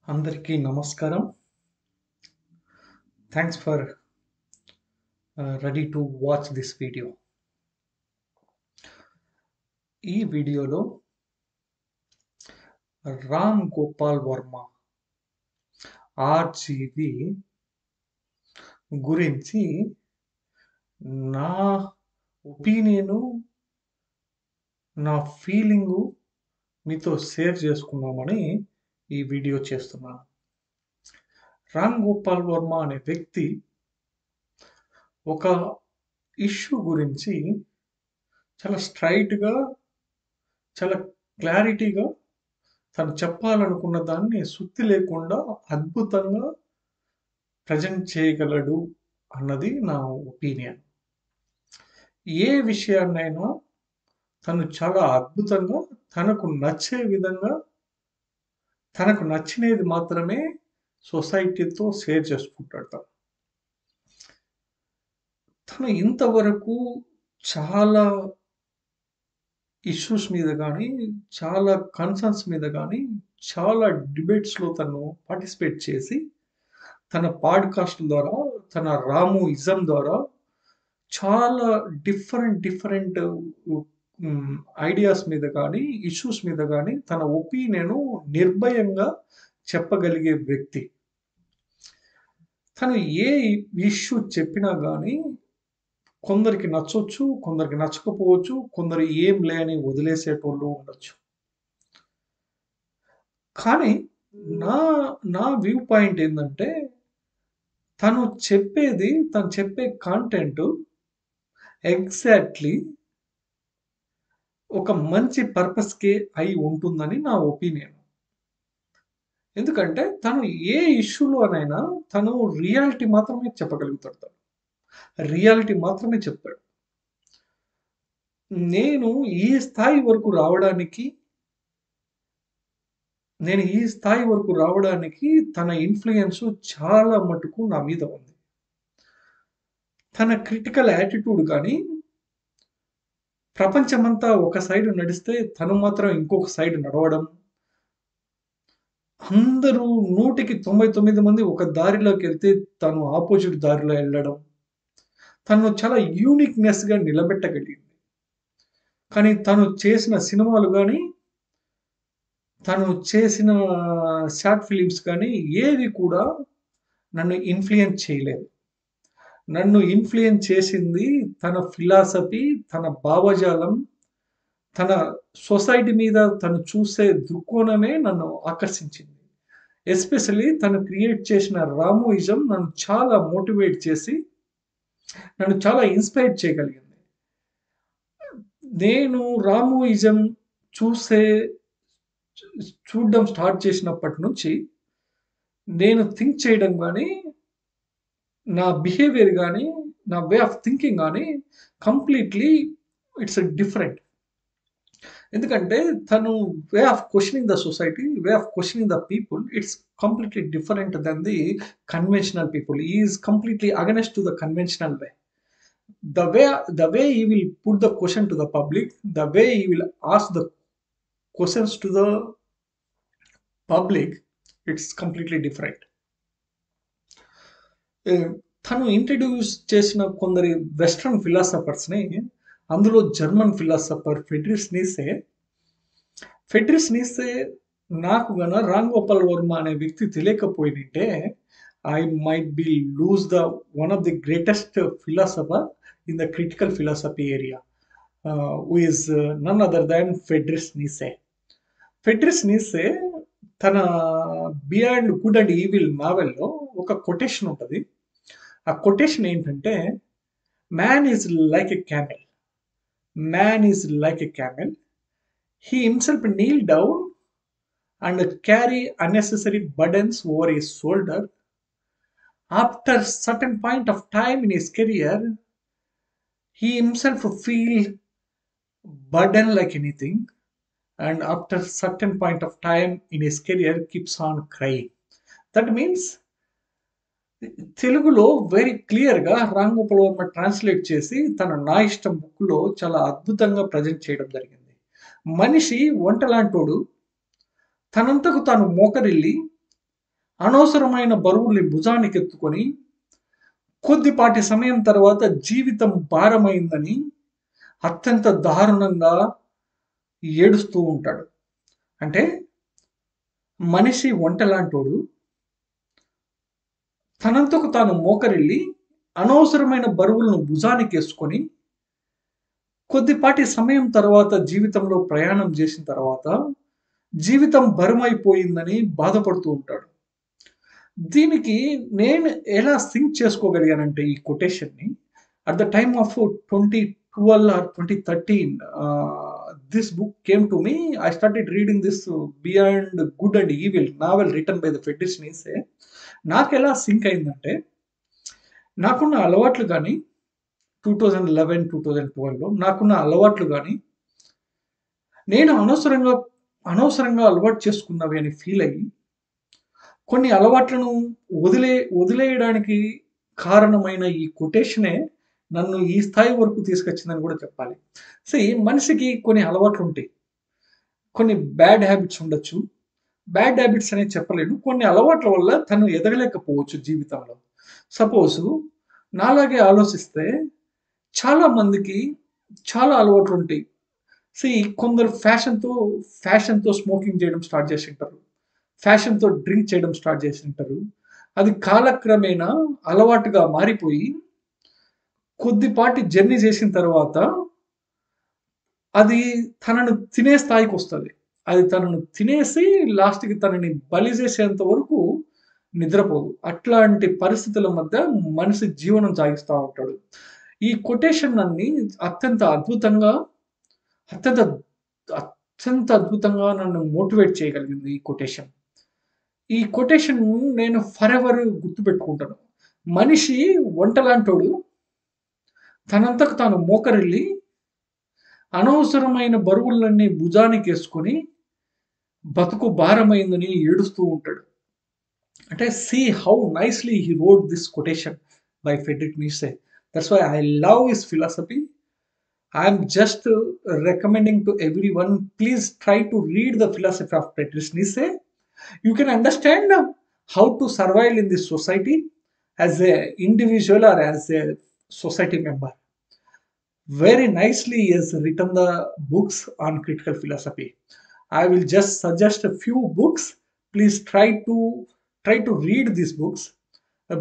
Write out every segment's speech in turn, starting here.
అందరికీ నమస్కారం. Thanks for ready to watch this video. ఈ వీడియోలో రామ్ గోపాల్ వర్మ ఆర్జీవి గురించి నా ఒపీనియను, నా ఫీలింగు మీతో షేర్ చేసుకుందామని ఈ వీడియో చేస్తున్నాను. రామ్ గోపాల్ వర్మ అనే వ్యక్తి ఒక ఇష్యూ గురించి చాలా స్ట్రైట్‌గా, చాలా క్లారిటీగా తను చెప్పాలనుకున్న దాన్ని సుత్తి లేకుండా అద్భుతంగా ప్రజెంట్ చేయగలడు అన్నది నా ఒపీనియన్. ఏ విషయాన్నైనా తను చాలా అద్భుతంగా తనకు నచ్చే విధంగా, తనకు నచ్చినది మాత్రమే సొసైటీతో షేర్ చేసుకుంటాడు తను. తను ఇంతవరకు చాలా ఇష్యూస్ మీద గానీ, చాలా కన్సర్న్స్ మీద గానీ, చాలా డిబేట్స్‌లో తను పార్టిసిపేట్ చేసి, తన పాడ్‌కాస్ట్‌ల ద్వారా, తన రామోయిజం ద్వారా చాలా డిఫరెంట్ ఐడియాస్ మీద గానీ, ఇష్యూస్ మీద గానీ తన ఒపీనియను నిర్భయంగా చెప్పగలిగే వ్యక్తి. తను ఏ ఇష్యూ చెప్పినా గానీ కొందరికి నచ్చొచ్చు, కొందరికి నచ్చకపోవచ్చు, కొందరు ఏం లే అని వదిలేసేటోళ్ళు ఉండొచ్చు. కానీ నా నా వ్యూ పాయింట్ ఏందంటే, తను చెప్పే కంటెంటు ఎగ్జాక్ట్‌లీ ఒక మంచి పర్పస్‌కే అయి ఉంటుందని నా ఒపీనియన్. ఎందుకంటే తను ఏ ఇష్యూలోనైనా తను రియాలిటీ మాత్రమే చెప్పగలుగుతాడు తను. రియాలిటీ మాత్రమే చెప్తాడు. నేను ఈ స్థాయి వరకు రావడానికి తన ఇన్‌ఫ్లూయెన్సు చాలా మటుకు నా మీద ఉంది. తన క్రిటికల్ యాటిట్యూడ్ గానీ, ప్రపంచమంతా ఒక సైడ్ నడిస్తే తను మాత్రం ఇంకొక సైడ్ నడవడం. అందరూ 100కి 99 మంది ఒక దారిలోకెళ్తే తను ఆపోజిట్ దారిలో ఎళ్ళడం. తను చాలా యూనిక్‌నెస్‌గా నిలబెట్టగలిగింది. కానీ తను చేసిన సినిమాలు గానీ, తను చేసిన షార్ట్ ఫిలిమ్స్ కానీ ఏవి కూడా నన్ను ఇన్‌ఫ్లూయెన్స్ చేయలేదు. నన్ను ఇన్‌ఫ్లూయెన్స్ చేసింది తన ఫిలాసఫీ, తన భావజాలం, తన సొసైటీ మీద తను చూసే దృక్కోణమే నన్ను ఆకర్షించింది. ఎస్పెషల్లీ తను క్రియేట్ చేసిన రామోయిజం నన్ను చాలా మోటివేట్ చేసి, నన్ను చాలా ఇన్‌స్పైర్ చేయగలిగింది. నేను రామోయిజం చూసే చూడడం స్టార్ట్ చేసినప్పటి నుంచి నేను థింక్ చేయడం గానీ, నా బిహేవియర్ గానీ, నా వే ఆఫ్ థింకింగ్ గానీ కంప్లీట్‌లీ ఇట్స్ డిఫరెంట్. ఎందుకంటే తను way of questioning the society, way of questioning the people it's completely different than the conventional people. He is completely against to the conventional way. The way he will put the question to the public, the way he will ask the questions to the public, it's completely different. తను introduce చేసిన కొందరి western ఫిలాసఫర్స్‌ని, అందులో German philosopher Friedrich నీత్సే నాకు గన రామ్ గోపాల్ వర్మ అనే వ్యక్తి తెలియకపోయింటే I might be lose the one of the greatest philosopher in the critical philosophy area, who is none other than Friedrich Nietzsche తన 'బియాండ్ గుడ్ అండ్ ఈవిల్' నావెల్‌లో ఒక కొటేషన్ ఉంటది. ఆ కొటేషన్ ఏంటంటే, man is like a camel. He himself kneel down and carry unnecessary burdens over his shoulder. After certain point of time in his career, he himself feel burden like anything, and after certain point of time in his career keeps on crying. That means తెలుగులో very క్లియర్‌గా Ram Gopal Varma translate చేసి తన 'నా ఇష్టం' బుక్‌లో చాలా అద్భుతంగా present చేయడం జరిగింది. మనిషి ఒంటెలాంటోడు. తనంతకు తాను మోకరిల్లి అనవసరమైన బరువుల్ని భుజానికెత్తుకొని కొద్దిపాటి సమయం తర్వాత జీవితం భారమైందని అత్యంత దారుణంగా ఏడుస్తూ ఉంటాడు. అంటే మనిషి ఒంటెలాంటోడు తనంతకు తాను మోకరిల్లి అనవసరమైన బరువులను భుజానికేసుకొని కొద్దిపాటి సమయం తర్వాత జీవితంలో ప్రయాణం చేసిన తర్వాత జీవితం బరువైపోయిందని బాధపడుతూ ఉంటాడు. దీనికి నేను ఎలా సింక్ చేసుకోగలిగానంటే ఈ కొటేషన్‌ని at the time of 2012 or 2013 this book came to me. I started reading this 'beyond good and evil' novel written by the Friedrich Nietzsche. నాకెలా సింక్ అయిందంటే నాకున్న అలవాట్లు గాని 2011, 2012లో నాకున్న అలవాట్లు గాని నేను అనవసరంగా అలవాటు చేసుకున్నవి అని ఫీల్ అయ్యి కొన్ని అలవాట్లను వదిలేయడానికి కారణమైన ఈ కొటేషనే నన్ను ఈ స్థాయి వరకు తీసుకొచ్చిందని కూడా చెప్పాలి. మనిషికి కొన్ని అలవాట్లుంటాయి. కొన్ని బ్యాడ్ హ్యాబిట్స్ ఉండొచ్చు. బ్యాడ్ హ్యాబిట్స్ అనేది చెప్పలేను. కొన్ని అలవాట్ల వల్ల తను ఎదగలేకపోవచ్చు జీవితంలో. సపోజు నాలాగే ఆలోచిస్తే చాలా మందికి చాలా అలవాట్లుంటాయి. కొందరు ఫ్యాషన్‌తో స్మోకింగ్ చేయడం స్టార్ట్ చేసుంటారు. ఫ్యాషన్‌తో డ్రింక్ చేయడం స్టార్ట్ చేసుంటారు. అది కాలక్రమేణా అలవాటుగా మారిపోయి కొద్దిపాటి జర్నీ చేసిన తర్వాత అది తనను తినే స్థాయికొస్తది. అది తనను తినేసి లాస్ట్‌కి తనని బలి చేసేంత వరకు నిద్రపోదు. అట్లాంటి పరిస్థితుల మధ్య మనిషి జీవనం సాగిస్తా ఉంటాడు. ఈ కొటేషన్ నన్ని అత్యంత అత్యంత అద్భుతంగా నన్ను మోటివేట్ చేయగలిగింది ఈ కొటేషన్. ఈ కొటేషన్ నేను ఫరెవర్ గుర్తుపెట్టుకుంటాను. మనిషి ఒంటెలాంటోడు తనంతకు తాను మోకరిల్లి అనవసరమైన బరువులన్నీ భుజానికేసుకొని బతుకు భారమైందని ఏడుస్తూ ఉంటాడు. అంటే see how nicely he wrote this quotation by Friedrich Nietzsche. That's why I love his philosophy. I am just recommending to everyone, please try to read the philosophy of Friedrich Nietzsche. You can understand how to survive in this society as an individual or as a society member. Very nicely he has written the books on critical philosophy. I will just suggest a few books. Please try to read these books.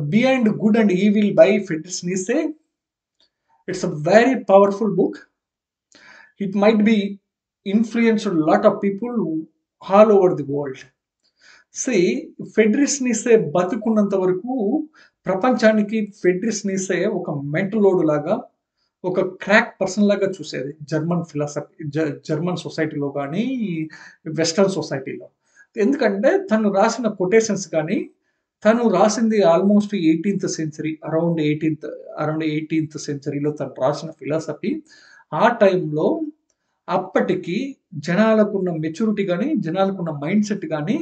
Beyond Good and Evil by Friedrich Nietzsche. It's a very powerful book. It might be influenced a lot of people all over the world. Friedrich Nietzsche బతుకున్నంత వరకు ప్రపంచానికి Frederick నీసే ఒక మెంటలోడు లాగా, ఒక crack person లాగా చూసేది German సొసైటీలో కానీ వెస్టర్న్ సొసైటీలో. ఎందుకంటే తను రాసిన కొటేషన్స్ కానీ తను రాసింది almost 18th century around 18th సెంచరీలో తను రాసిన ఫిలాసఫీ ఆ టైంలో అప్పటికి జనాలకున్న మెచ్యూరిటీ కానీ జనాలకున్న మైండ్ సెట్ కానీ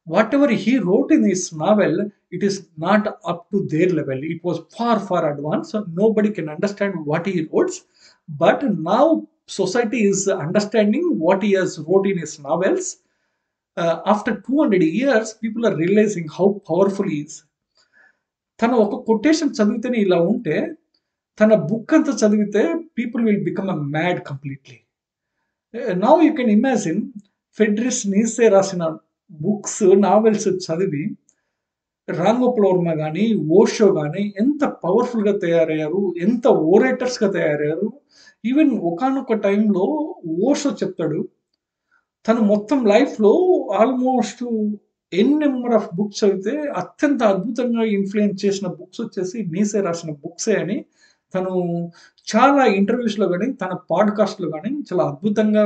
whatever he wrote in his novel it is not up to their level. It was far advance. Nobody can understand what he writes. But now society is understanding what he has wrote in his novels. After 200 years people are realising how powerful he is. తను ఒక quotation చదివితేనే ఇలా ఉంటే తన book అంతా చదివితే people will become a mad completely. Now you can imagine Friedrich Nietzsche రాసిన books, novels చదివి రాంగోపాల్ వర్మ కానీ ఓషో కానీ ఎంత పవర్ఫుల్గా తయారయ్యారు, ఎంత ఓరేటర్స్గా తయారయ్యారు. ఈవెన్ ఒకానొక టైంలో ఓషో చెప్తాడు తను మొత్తం లైఫ్లో almost n number of books చదివితే అత్యంత అద్భుతంగా ఇన్ఫ్లుయెన్స్ చేసిన బుక్స్ వచ్చేసి నీసే రాసిన బుక్సే అని తను చాలా ఇంటర్వ్యూస్లో కానీ తన పాడ్కాస్ట్లో కానీ చాలా అద్భుతంగా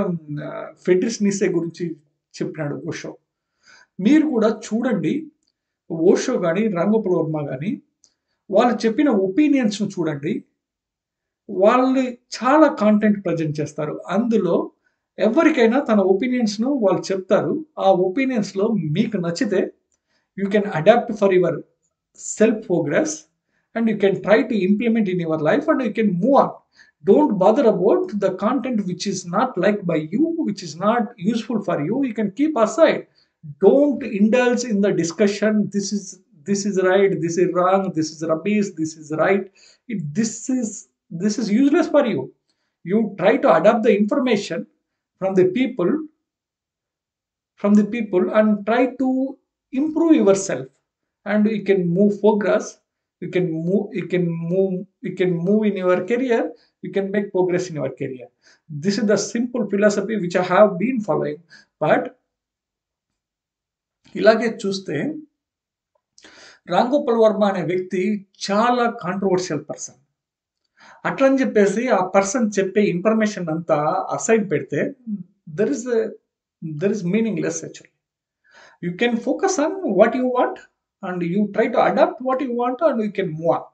ఫ్రెడరిక్ నీసే గురించి చెప్పినాడు ఓషో. మీరు కూడా చూడండి, ఓషో కానీ రాంగోపాల్ వర్మ కానీ వాళ్ళు చెప్పిన ఒపీనియన్స్ను చూడండి. వాళ్ళు చాలా కాంటెంట్ ప్రజెంట్ చేస్తారు. అందులో ఎవరికైనా తన ఒపీనియన్స్ను వాళ్ళు చెప్తారు. ఆ ఒపీనియన్స్లో మీకు నచ్చితే you can adapt for yourself progress and you can try to implement in your life and you can move on. Don't bother about the content which is not liked by you, which is not useful for you. You can keep aside. Don't indulge in the discussion. This is right. This is wrong. This is rubbish. This is right. This is useless for you. You try to adapt the information from the people and try to improve yourself, and you can move progress. You can move in your career. You can make progress in your career. This is the simple philosophy which I have been following. But ఇలాగే చూస్తే రామ్ గోపాల్ వర్మ అనే వ్యక్తి చాలా controversial person. అట్లని చెప్పేసి ఆ person చెప్పే information అంతా అసైడ్ పెడితే there is there is meaningless actually. You can focus on what you want and you try to adapt what you want and you can move on.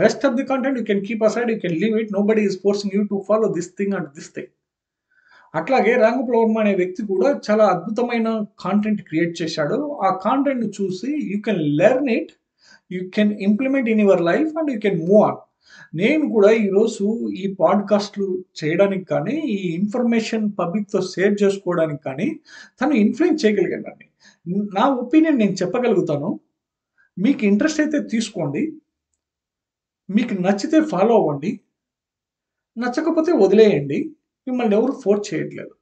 Rest of the content you can keep aside, you can leave it. Nobody is forcing you to follow this thing and this thing. అట్లాగే రాంగోపాల్ వర్మ అనే వ్యక్తి కూడా చాలా అద్భుతమైన content create చేశాడు. ఆ content చూసి you can learn it, you can implement in your life and you can move on. నేను కూడా ఈరోజు ఈ పాడ్కాస్ట్లు చేయడానికి కానీ, ఈ ఇన్ఫర్మేషన్ పబ్లిక్తో షేర్ చేసుకోవడానికి కానీ తను ఇన్ఫ్లుయెన్స్ చేయగలిగానండి. నా ఒపీనియన్ నేను చెప్పగలుగుతాను. మీకు ఇంట్రెస్ట్ అయితే తీసుకోండి, మీకు నచ్చితే ఫాలో అవ్వండి, నచ్చకపోతే వదిలేయండి. మిమ్మల్ని ఎవరు ఫోర్స్ చేయట్లేదు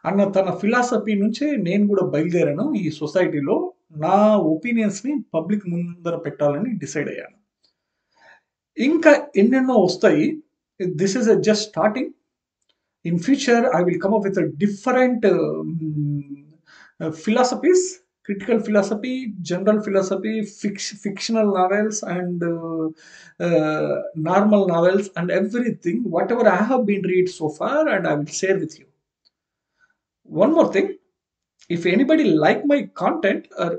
అన్న తన ఫిలాసఫీ నుంచే నేను కూడా బయలుదేరాను. ఈ సొసైటీలో నా ఒపీనియన్స్ని పబ్లిక్ ముందర పెట్టాలని డిసైడ్ అయ్యాను. ఇంకా ఎన్నెన్నో వస్తాయి. This is just starting. In future I will come up with different philosophies, critical philosophy, general philosophy, fictional novels, and normal novels, and everything, whatever I have been read so far, and I will share with you. One more thing, if anybody like my content or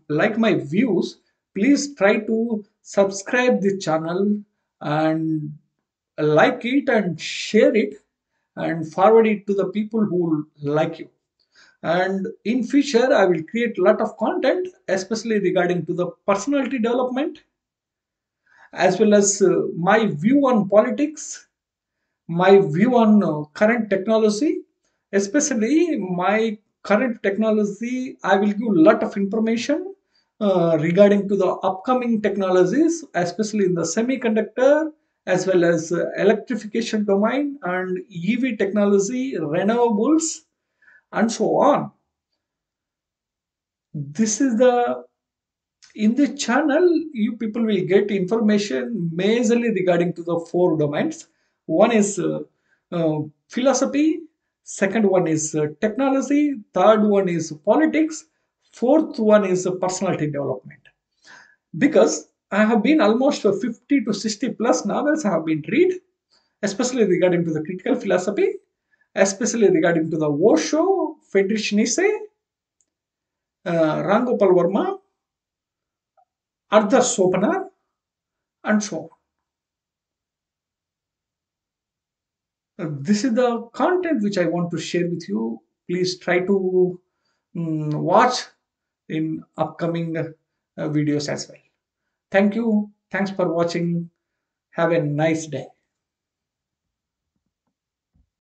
like my views, please try to subscribe the channel and like it and share it and forward it to the people who like you. And in future I will create a lot of content, especially regarding to the personality development, as well as my view on politics, my view on current technology. Especially my current technology, I will give a lot of information regarding to the upcoming technologies, especially in the semiconductor, as well as electrification domain and EV technology, renewables, and so on. This is the in the channel you people will get information majorly regarding to the four domains. One is philosophy, second one is technology, third one is politics, fourth one is personality development. Because I have been almost 50 to 60 plus novels I have been read, especially regarding to the critical philosophy, especially regarding to the Osho, Friedrich Nietzsche, Ram Gopal Verma, Arthur Schopenhauer, and so on. This is the content which I want to share with you. Please try to watch in upcoming videos as well. Thank you. Thanks for watching. Have a nice day.